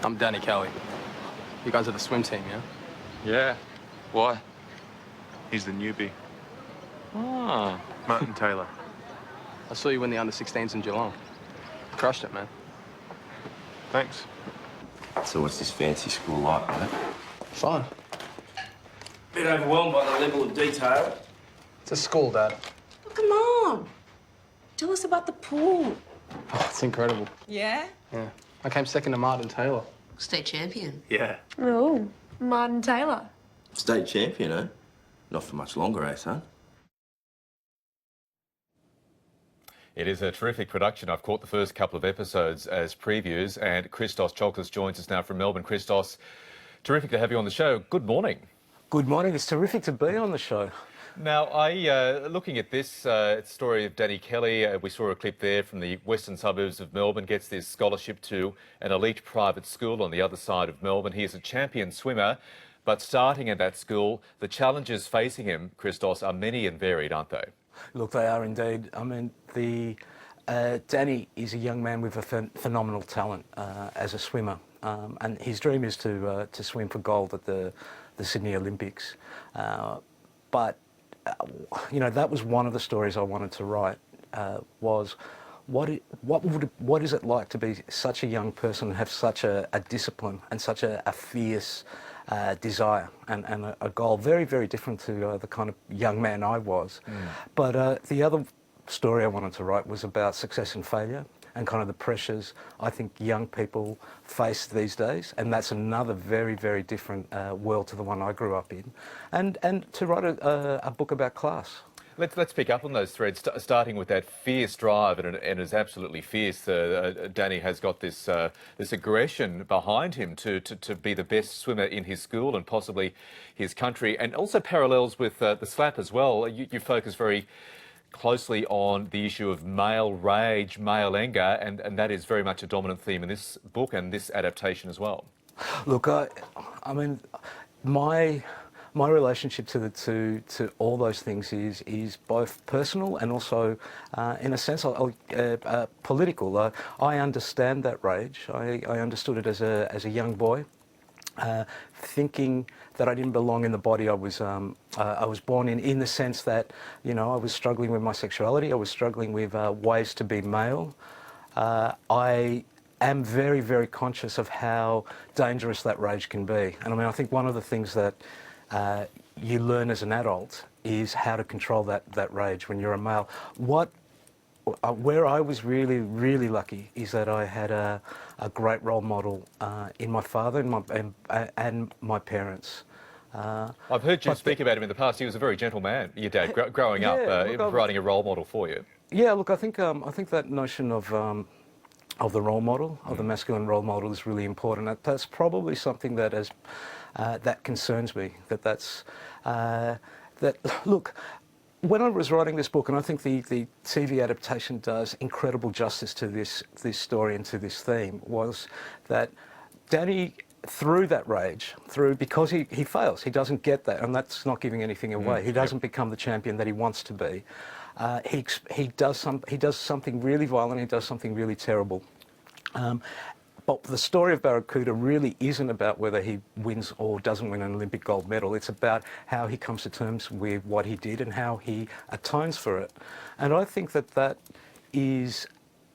I'm Danny Kelly. You guys are the swim team, yeah? Yeah. Why? He's the newbie. Oh. Martin Taylor. I saw you win the under-16s in Geelong. Crushed it, man. Thanks. So what's this fancy school like, mate? Fun. Bit overwhelmed by the level of detail. It's a school, Dad. Oh, come on. Tell us about the pool. Oh, it's incredible. Yeah? Yeah. I came second to Martin Taylor. State champion. Yeah. Oh, Martin Taylor. State champion, eh? Not for much longer, eh, son? It is a terrific production. I've caught the first couple of episodes as previews, and Christos Tsiolkas joins us now from Melbourne. Christos, terrific to have you on the show. Good morning. Good morning. It's terrific to be on the show. Now, looking at this story of Danny Kelly, we saw a clip there from the western suburbs of Melbourne, gets this scholarship to an elite private school on the other side of Melbourne. He is a champion swimmer, but starting at that school, the challenges facing him, Christos, are many and varied, aren't they? Look, they are indeed. I mean, Danny is a young man with a phenomenal talent as a swimmer, and his dream is to swim for gold at the Sydney Olympics. But you know, that was one of the stories I wanted to write. Was what is it like to be such a young person and have such a discipline and such a fierce desire and a goal, very, very different to the kind of young man I was. But the other story I wanted to write was about success and failure and kind of the pressures I think young people face these days, and that's another very, very different world to the one I grew up in, and to write a book about class. Let's pick up on those threads, starting with that fierce drive, and it's absolutely fierce. Danny has got this this aggression behind him to be the best swimmer in his school and possibly his country, and also parallels with the slap as well. You focus very closely on the issue of male rage, male anger, and that is very much a dominant theme in this book and this adaptation as well. Look, I mean, my relationship to all those things is both personal and also, in a sense, political. I understand that rage. I understood it as a young boy, thinking that I didn't belong in the body I was born in the sense that, you know, I was struggling with my sexuality. I was struggling with ways to be male. I am very, very conscious of how dangerous that rage can be. And I mean, I think one of the things that you learn as an adult is how to control that rage when you're a male. Where I was really, really lucky is that I had a great role model in my father and my parents. I've heard you speak about him in the past. He was a very gentle man, your dad, growing up, providing a role model for you. Yeah, look, I think that notion of the role model, of the masculine role model, is really important. That's probably something that that concerns me. Look, when I was writing this book, and I think the TV adaptation does incredible justice to this story and to this theme, was that Danny, through that rage, because he fails, he doesn't get that, and that's not giving anything away. He doesn't become the champion that he wants to be. He does something really violent. He does something really terrible. But the story of Barracuda really isn't about whether he wins or doesn't win an Olympic gold medal. It's about how he comes to terms with what he did and how he atones for it. And I think that is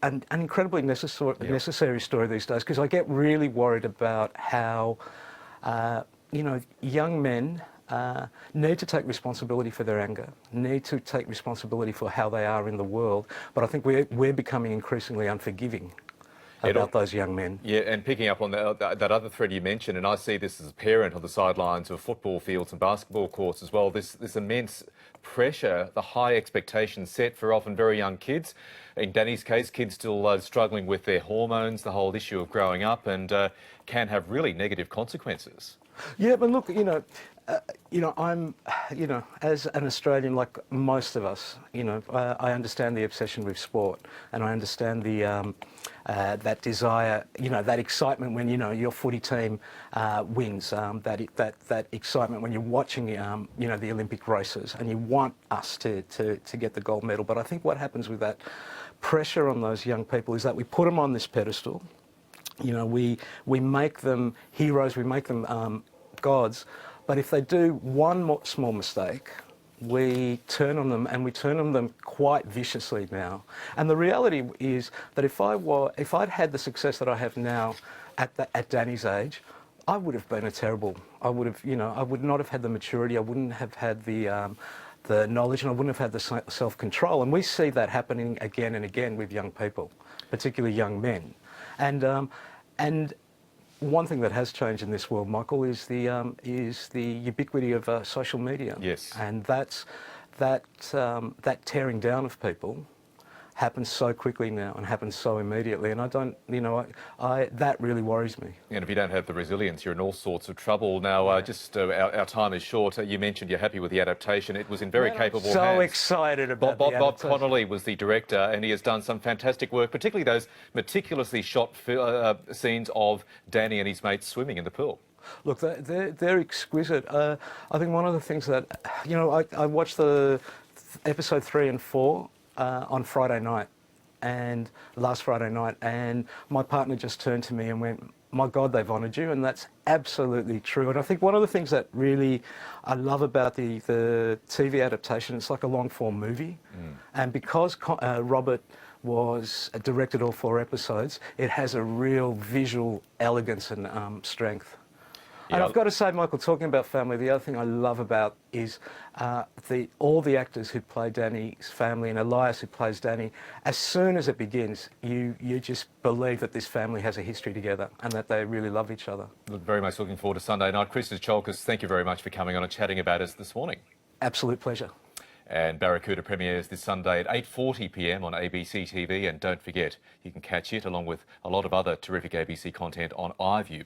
an incredibly necessary story these days, because I get really worried about how, you know, young men need to take responsibility for their anger, need to take responsibility for how they are in the world. But I think we're becoming increasingly unforgiving about those young men. Yeah, and picking up on that other thread you mentioned, and I see this as a parent on the sidelines of football fields and basketball courts as well, this immense pressure, the high expectations set for often very young kids. In Danny's case, kids still struggling with their hormones, the whole issue of growing up, and can have really negative consequences. Yeah, but look, I'm, as an Australian, like most of us, I understand the obsession with sport, and I understand the that desire, that excitement when your footy team wins, that excitement when you're watching, the Olympic races, and you want us to get the gold medal. But I think what happens with that pressure on those young people is that we put them on this pedestal. You know, we make them heroes, we make them gods, but if they do one small mistake, we turn on them, and we turn on them quite viciously now. And the reality is that if I'd had the success that I have now at Danny's age, I would have been I would have, you know, I would not have had the maturity, I wouldn't have had the knowledge, and I wouldn't have had the self-control. And we see that happening again and again with young people, particularly young men. And one thing that has changed in this world, Michael, is the ubiquity of social media. Yes. And that tearing down of people happens so quickly now and happens so immediately. And I don't, you know, that really worries me. And if you don't have the resilience, you're in all sorts of trouble. Now, our time is short. You mentioned you're happy with the adaptation. It was in very capable hands. So excited about Bob Connolly was the director, and he has done some fantastic work, particularly those meticulously shot scenes of Danny and his mates swimming in the pool. Look, they're exquisite. I think one of the things that, you know, I watched the episode 3 and 4 on Friday night, and last Friday night, and my partner just turned to me and went, "My God, they've honoured you," and that's absolutely true. And I think one of the things that really I love about the TV adaptation, it's like a long-form movie, and because Robert directed all 4 episodes, it has a real visual elegance and strength. And I've got to say, Michael, talking about family, the other thing I love about is all the actors who play Danny's family, and Elias who plays Danny. As soon as it begins, you just believe that this family has a history together and that they really love each other. Look, very much looking forward to Sunday night. Christos Tsiolkas, thank you very much for coming on and chatting about us this morning. Absolute pleasure. And Barracuda premieres this Sunday at 8:40 p.m. on ABC TV. And don't forget, you can catch it along with a lot of other terrific ABC content on iview.